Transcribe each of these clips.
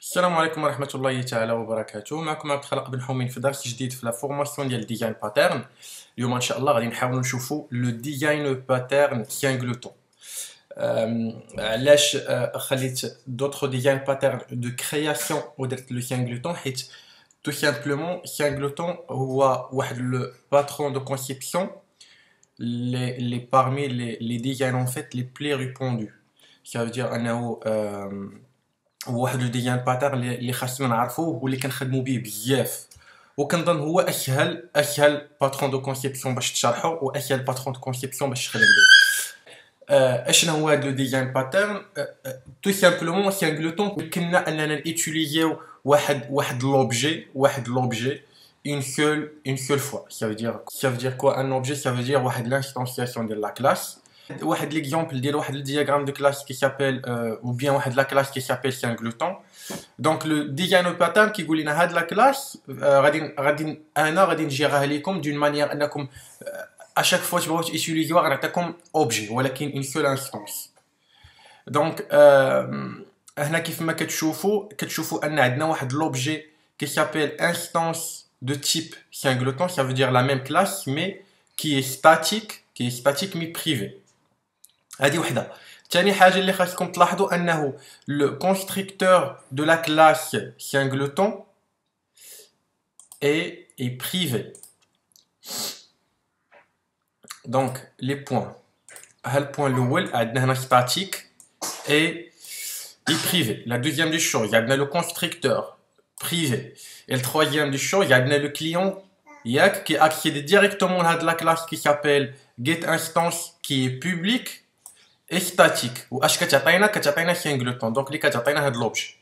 السلام عليكم ورحمة الله تعالى وبركاته. معكم عبد الخالق بن حومين في درس جديد في لا فورماسيون ديال ديزاين باترن. اليوم ان شاء الله غادي نحاولوا نشوفوا لو ديزاين باترن سينغلوتون. علاش خليت دوطخ ديزاين باترن دو كرياسيون ودرت لو سينغلوتون؟ حيت tout simplement سينغلوتون هو واحد لو باترون دو كونسيبسيون les parmi les designs en fait les plus répandus. Ça veut dire انه واحد لو ديزاين باترن اللي خاصنا نعرفوه واللي كنخدموا به بزاف، وكنظن هو اسهل باترون دو كونسيبسيون باش تشرحه واسهل باترون دو كونسيبسيون باش تخدم به. اشنو هو هذا لو ديزاين باترن؟ تو سامبلومون سينغلوتون يمكننا اننا نيتيليزيو واحد لوبجي une seule fois. Ça veut dire quoi un objet? Ça veut dire l'instanciation de la classe. واحد l'exemple ديال واحد الدياغرام دو كلاس qui s'appelle ou bien واحد la classe qui s'appelle singleton. Donc le design pattern كيقول لنا هاد la classe غادي نجيرها لكم d'une manière انكم à chaque fois تبغيو تيتيليزيوها غنعطيكم objet ولكن une seule instance. Donc هنا كيف ما كتشوفوا ان عندنا واحد l'objet qui s'appelle instance de type singleton. Ça veut dire la même classe mais qui est statique mais privé. هذه وحده. ثاني حاجه اللي خاصكم تلاحظوا انه le constructeur de la classe singleton est privé. Donc les points. البوان الاول عندنا هنا statique et privé. La deuxième des choses, il y a le constructeur privé. Et le troisième des choses, il y a le client qui accède directement à la classe qui s'appelle getInstance qui est publique et statique. Ou اش كتعطينا سينغلوتون. دونك اللي كتعطينا هاد لوبجي.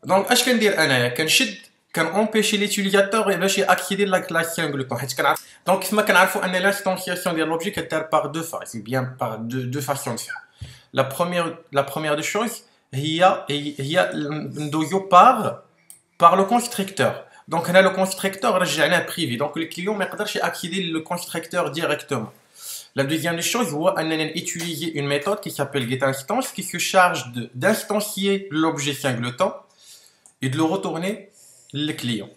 دونك اش كندير انايا؟ كنشد امبيشي ليتيليزاتور باش ياكسيدي لا كلاس سينغلوتون، حيت كنعرف. دونك كيف ما كنعرفوا ان لانستانسياسيون ديال لوبجي كدار باغ دو فاز بيان باغ دو فاسيون دو فير. La première des choses هي ندوزو par le constructeur. Donc هنا le constructeur رجعناه privé. Donc le client ما يقدرش ياكسيدي le constructeur directement. La deuxième des choses, c'est d'utiliser une méthode qui s'appelle getInstance qui se charge d'instancier l'objet singleton et de le retourner le client.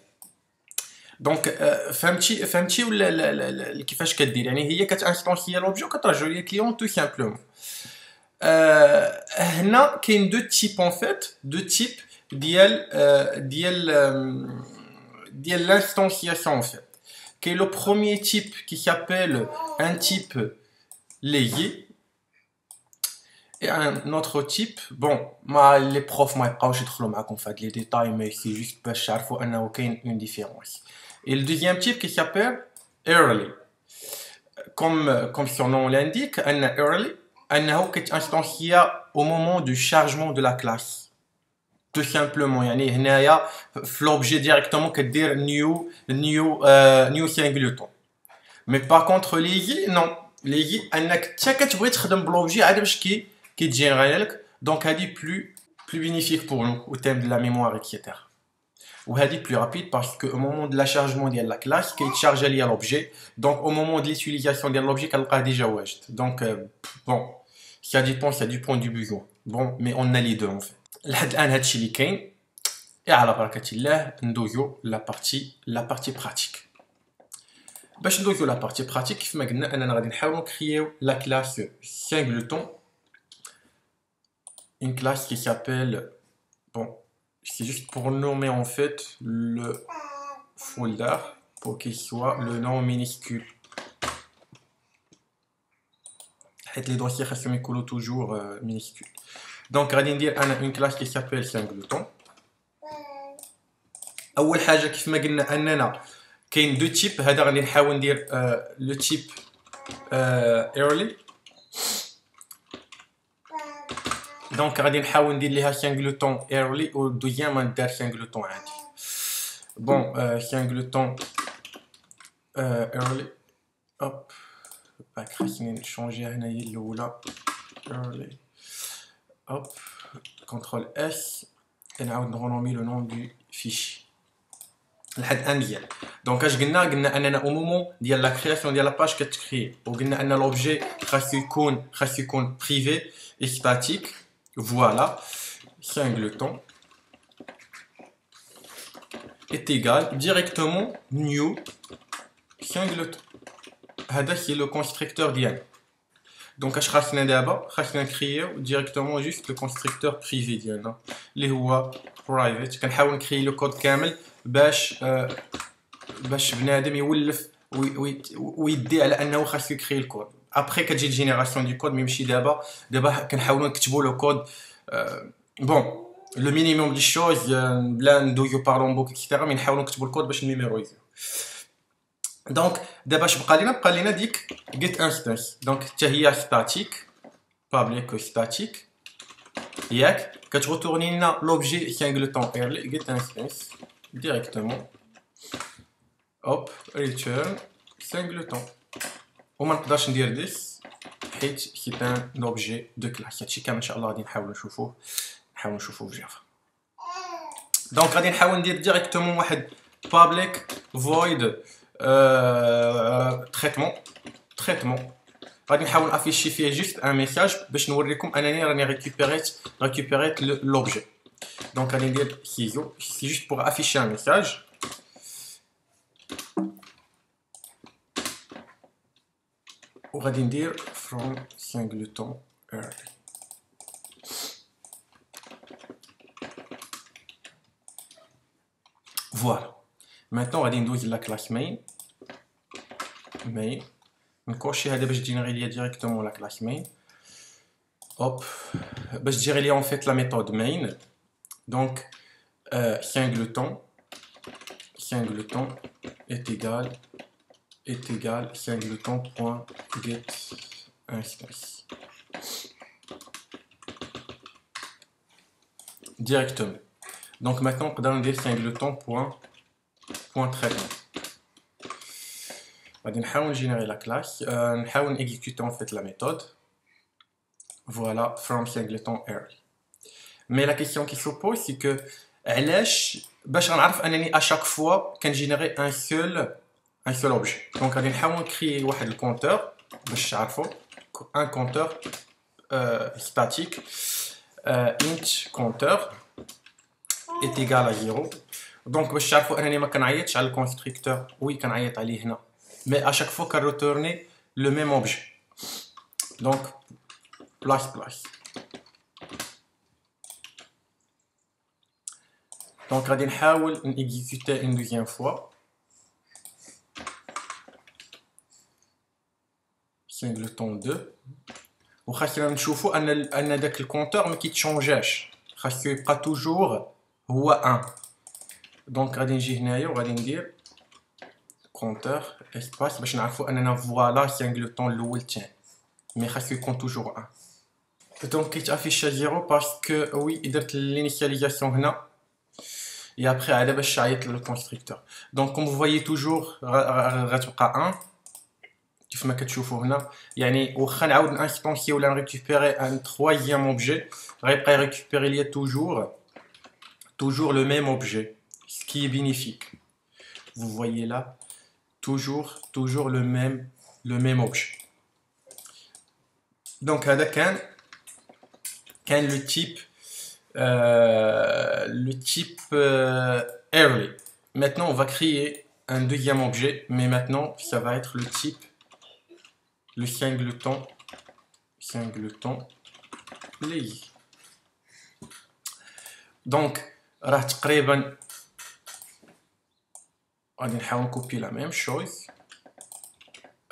Donc, فهمتي ولا كيفاش كدير؟ يعني هي كتانستانسيا l'objet وكترجعو ليه الكليون tout simplement. هنا كاين دو تيب en fait, دو تيب ديال l'instanciation en fait. Qui est le premier type qui s'appelle un type lié et un autre type, bon, les profs ما يبقاوش يدخلوا معكم في هاد les détails mais c'est juste باش تعرفوا انه كاين une différence. Et le deuxième type qui s'appelle early, comme son nom l'indique, early انه كتانستانسيا au moment du chargement de la classe. Tout simplement. يعني هنايا في l'objet directement كدير new singleton. Mais par contre ليجي non. ليجي انك حتى كتبغي تخدم بلوبجي عاد باش كيتجينيري لك. دونك هادي plus bénéfique pour nous au terme de la mémoire etc. وهادي plus rapide parce que au moment de la chargement ديال la classe كيتشارجا ليا l'objet. Donc au moment de l'utilisation ديال l'objet كنلقاه déjà واجد. Donc bon, ça dépend du point de vue. Bon, mais on a les deux en fait. لحد الان هادشي اللي كاين. على بركه الله ندوزو لا بارتي براتيك. باش ندوزو لا بارتي براتيك كيف ما قلنا اننا غادي نحاولوا نكرييو لا كلاس سينغلوتون. une classe qui s'appelle, bon, c'est juste pour nommer en fait le folder pour qu'il soit le nom minuscule. Les dossiers خاصهم يكونوا toujours minuscules. Donc غادي ندير انا une classe qui s'appelle singleton. اول حاجه كيف ما قلنا اننا كاين دو تيب. هذا غادي نحاول ندير لو تيب early. دونك غادي نحاول ندير ليها singleton early و دوزيام ندير singleton عادي. بون singleton early. هوب باك خاصني نشونجي هنايا الاولى early. Hop, CTRL S et نعاود نغنومي لو نون دو فيشي لحد ان مزيان. دونك اش قلنا اننا او مومون ديال لا كرياسيون ديال لا باج كتكري وقلنا ان لوبجي خاصو يكون بريفي اي ستاتيك. فوالا سينغلوتون est égal directement new singleton. C'est le constructeur d'IAN. Donc, je vais créer directement juste le constructeur privé d'IAN. اللي هو private. كنحاول نكري le code كامل باش بنادم يولف ويدي على انه خاصو يكري الكود. ابري كتجي الجينيراسيون دو كود مي ماشي دابا كنحاولوا نكتبوا لو كود بون لو مينيموم دي شوز بلا ندويو بارون بوك اكسترا مي نحاولوا نكتبوا الكود باش نيميرويزيو. دونك دابا اش بقى لنا ديك جيت انستانس. دونك حتى هي ستاتيك بابليك ستاتيك ياك كتغوتورني لنا لوبجي سينغلتون ايرلي جيت انستانس ديريكتومون hop return singleton وما نقدرش ندير this حيت سي ان اوبجي دو كلاس. هادشي كامل ان شاء الله غادي نحاولوا نشوفوه في جافا. دونك غادي نحاول ندير ديريكتومون واحد public void تريتمون غادي نحاول نافيشي فيه جوست ان ميساج باش نوريكم انني راني ريكوبيريت لوبجي. دونك غادي ندير سيزو سي جوست بوغ افيشي ان ميساج. وغادي ندير from singleton early. فوالا maintenant غادي ندوز لا كلاس main نكوشي هذا باش تجينيري ليا ديريكتومون لا كلاس main hop باش تجيري ليا en fait la méthode main. donc singleton est égal singleton.get instance directement. Donc maintenant on va dire singleton.traitement. On va générer la classe, on va exécuter en fait la méthode. Voilà, from singleton early. Mais la question qui se pose c'est que باش غنعرف انني à chaque fois كنجينيري un seul objet. Donc غادي نحاول نكري واحد الكونتور باش تعرفوا un compteur statique int compteur est égal à 0. Donc باش تعرفوا انني ما كنعيطش على الكونستركتور وي كنعيط عليه هنا mais à chaque fois كنريتورني le même objet. Donc place. Donc غادي نحاول نexécuter une deuxième fois singleton 2 وخاصنا نشوفوا ان داك الكونتور ما كيتشونجاش خاصو يبقى توجور هو 1. دونك غادي نجي هنايا وغادي ندير كونتور اسباس باش نعرفوا اننا فوالا سينغلتون الاول تاعي مي خاصو يكون توجور 1. دونك كيتافيشا 0 باسكو وي درت l'initialisation هنا et après عاد باش عيط للكونستركتور. دونك كوم vous voyez toujours غتبقى 1 كيف ما كتشوفوا هنا. يعني واخا نعاود نانستونسي ولا نريكوبيري ان troisième objet غيبقى يريكوبيري ليا toujours le même objet, ce qui est bénéfique. Vous voyez là, toujours le même objet. Donc هذا كان le type early. Maintenant on va créer un deuxième objet, mais maintenant ça va être le type le singleton lazy. Donc راه تقريبا غادي نحاول نكوبي لا ميم شوز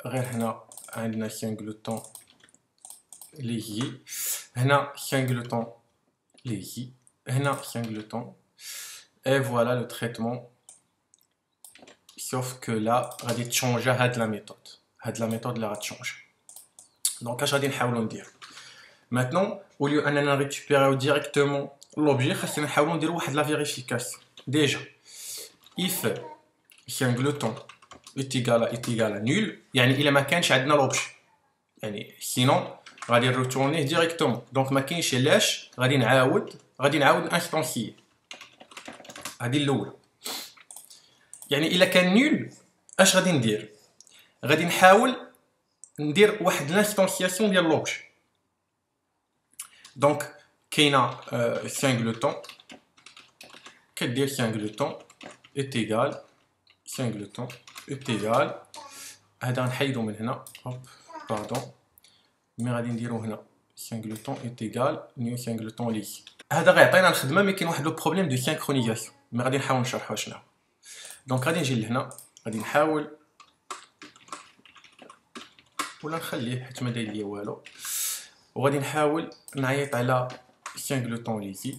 غير هنا عندنا singleton lazy هنا singleton lazy هنا singleton et voilà le traitement. sauf que là غادي تشونجا هاد لا ميثود اللي غتشونج. دونك اش غادي نحاولوا ندير maintenant au lieu اننا récupérer directement l'objet خاصنا نحاولوا نديروا واحد لا vérification. déjà if singleton est égal à nul يعني الا ما كانش عندنا l'objet يعني sinon غادي نريتورنيه ديريكتومون. دونك ما كاينش علاش غادي نعاود انستانسيي. هذه الاولى. يعني الا كان نول اش غادي ندير؟ غادي نحاول ندير واحد لانستانسياسيون ديال لوبجي. دونك كاينه سينغلتون كدير سينغلتون est égal singleton est égal هذا نحيدو من هنا هوب باردون مي غادي نديرو هنا singleton est égal new singleton لي هذا غيعطينا الخدمه مي كاين واحد لو بروبليم دو سينكرونيزاسيون مي غادي نحاول نشرحو شنو. دونك غادي نجي لهنا غادي نحاول ولا نخليه حيت ما داير ليا والو وغادي نحاول نعيط على singleton ليزي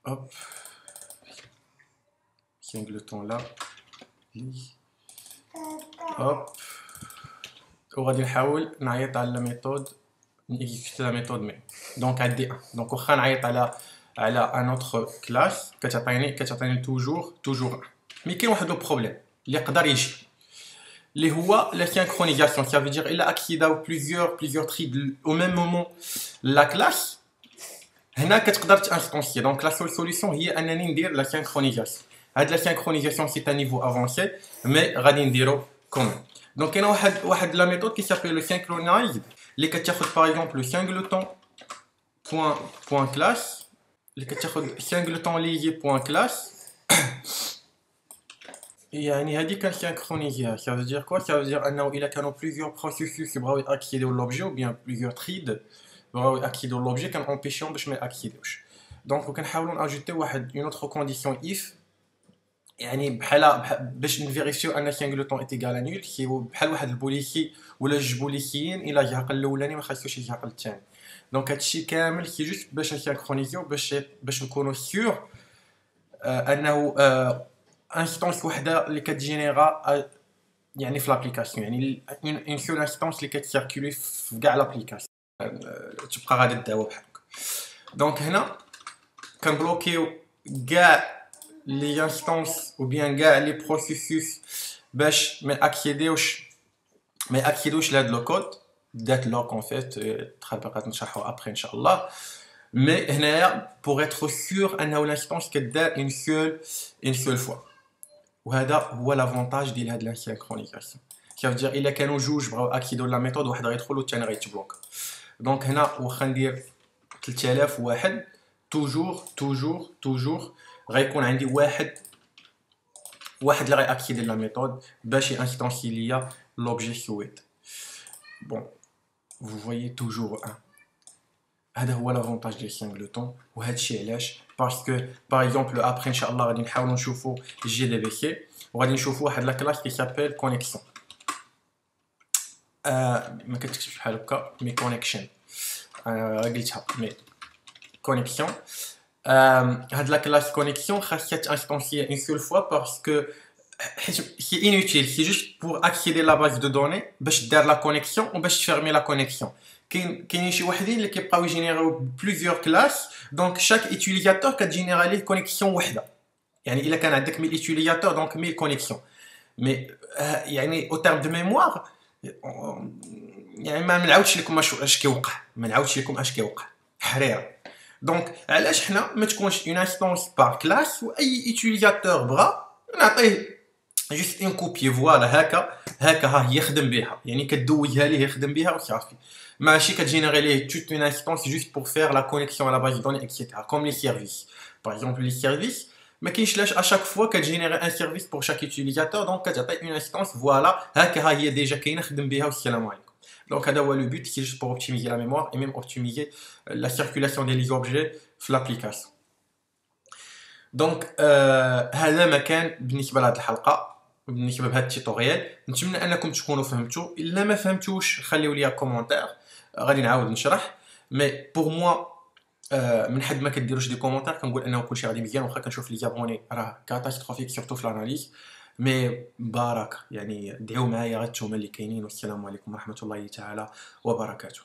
هوب singleton là هوب وغادي نحاول نعيط على لا ميثود نيكزيكوتي لا ميثود مي دونك عندي دونك واخا نعيط على ان اوتر كلاس كتعطيني توجور مي كاين واحد لو بروبليم اللي يقدر يجي اللي هو لا سينكرونيزاسيون ça veut dire الا اكسيداو بليزيور تريد au même moment لا كلاس هنا كتقدر تانستونسي دونك لا سوليسيون هي انني ندير لا سينكرونيزاسيون هاد لا سينكرونيزاسيون سي ان نيفو افونسي مي غادي نديرو كومون دونك كاين واحد لا ميثود كي سابيل لو سينكرونايز اللي كتاخد باغ اكزومبل سينغلتون بوان كلاس اللي كتاخد سينغلتون ليي بوان كلاس يعني هادي كنسينكرونيزيها ça veut dire quoi ça veut dire انه الا كانوا بليزيور بروسيسوس بغاو ياكسيديو لوبجي ou bien بليزيور تريد بغاو ياكسيديو لوبجي كنامبيشيهم باش ما ياكسيديوش دونك كنحاولوا ناجوتيو واحد اون اوتر كونديسيون اف يعني بحال باش نفيريفيو ان سينغلتون ايت ايغال نول كي بحال واحد البوليسي ولا جوج بوليسيين الا جا عقل الاولاني ما خاصوش يجي عقل الثاني دونك هادشي كامل كي جوست باش نسينكرونيزيو باش نكونوا سيور انه انستونس وحده اللي كتجينيرا يعني في لابليكاسيون يعني اون سول انستونس اللي كتسيركولي في كاع لابليكاسيون تبقى غادا الدعوه بحال هكا دونك هنا كنبلوكيو كاع لي انستونس ou bien كاع لي بروسيسوس باش ما ياكسيدوش لهاد لو كود دات لوك اون فيت تخلبقات نشرحو ابري ان شاء الله مي هنايا بوغ اتر سور انه لانستونس كدار اون سول فوا وهذا هو لافونتاج ديال هاد لا سينكرونيزاسيون كيف دير الا كانوا جوج بغاو اكيدو لا ميثود واحد غيدخل والثاني غيتبلوك دونك هنا واخا ندير 3000 واحد توجور غيكون عندي واحد اللي غياكيدي لا ميثود باش يانستونسي ليا لوبجي سويت بون vous voyez toujours 1 هذا هو لافونتاج ديال سينغلتون وهذا الشيء علاش باسكو باغ اكزومبل ابري ان شاء الله غادي نحاولوا نشوفوا جي دي بي سي وغادي نشوفوا واحد لا كلاس كي سابيل كونيكسيون ما كتكتبش بحال هكا مي كونيكشن قلتها مي كونيكسيون هاد لا كلاس كونيكسيون خاصها تانستونسي اون سول فوا باسكو سي inutile سي جوست بور اكسيدي لا باز دو دوني باش دار لا كونيكسيون وباش تفيرمي لا كونيكسيون كاينين شي وحدين اللي كيبقاو يجينيريو بليزيور كلاس دونك شاك يوتيليزاتور كتجينيرا ليه كونيكسيون وحده يعني الا كان عندك 1000 يوتيليزاتور دونك 1000 كونيكسيون مي يعني او تيرم دو ميموار يعني ما نعاودش لكم اش كيوقع حريره دونك علاش حنا ما تكونش اون انستونس بار كلاس واي يوتيليزاتور بغا نعطيه جوست اون كوبي فوالا هكا ها هي يخدم بها يعني كدوزها ليه يخدم بها وصافي ماشي كتجينيري ليه توت اون انستونس جوست بور فير لا كونيكسيون على باز دوني اكسيتيرا كوم لي سيرفيس باغ اكزومبل لي سيرفيس ما كاينش لاش اشاك فوا كتجينيري ان سيرفيس بور شاك يوتيليزاتور دونك كتعطي اون انستونس فوالا هكا ها هي ديجا كاينه خدم بها والسلام عليكم دونك هذا هو لو بوت سي جوست بور اوبتيميزي لا ميموار اي ميم اوبتيميزي لا سيركولاسيون ديال لي زوبجي في لابليكاسيون دونك هذا ما كان بالنسبه لهذه الحلقه بالنسبه لهذا التيتوريال نتمنى انكم تكونوا فهمتوا الا ما فهمتوش خليوا لي كومونتير غادي نعاود نشرح مي بور موا من حد ما كديروش دي كومونتير كنقول انه كلشي غادي مزيان واخا كنشوف لي زابوني راه كاتاستروفيك سورتو في الاناليز مي بارك يعني دعيو معايا غير نتوما اللي كاينين والسلام عليكم ورحمه الله تعالى وبركاته.